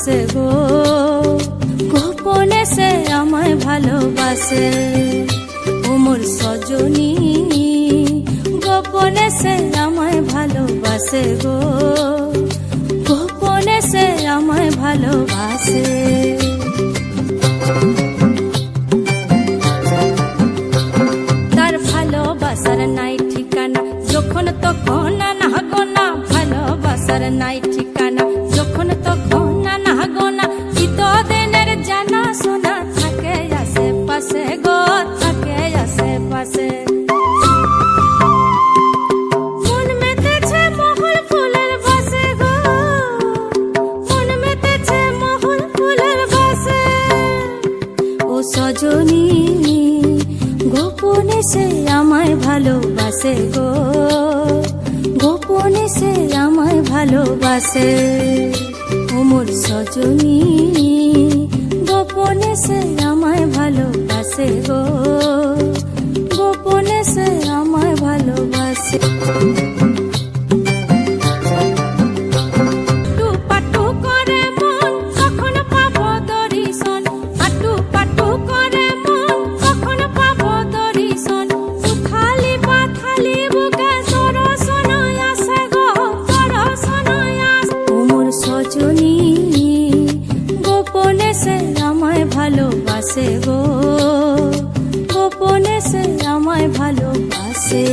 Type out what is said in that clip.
ভালোবাসে গো, গোপনে সে আমায় ভালোবাসে। ও মোর সজনী গোপনে সে আমায় ভালোবাসে গো, গোপনে সে আমায় ভালোবাসে। তার ভালোবাসার নাই ঠিকানা, যখন তখন না গোনা, ভালোবাসার নাই ঠিকানা, যখন তখন না গোনা। চিতদিনের জানা শোনা থাকে আশেপাশে গো, থাকে আশেপাশে। মন মেতেছে মহুল ফুলের বাসে গো, মন মেতেছে মহুল ফুলের বাসে। ও সজনী গোপনে সে আমায় ভালোবাসে গো, গোপনে সে আমায় ভালোবাসে। ও মোর সজনী গোপনে সে আমায় ভালোবাসে গো, গোপনে সে আমায় ভালোবাসে। পাটু করে মন কখন পাবো দর্শন, পাটু পাটু করে মন কখন পাবো দর্শন। উথালি পাথালি বুকে দর্শন আসে গো, দর্শন আসে। ও মোর সজনী গোপনে সে আমায় ভালোবাসে গো, গোপনে সে আমায় ভালোবাসে।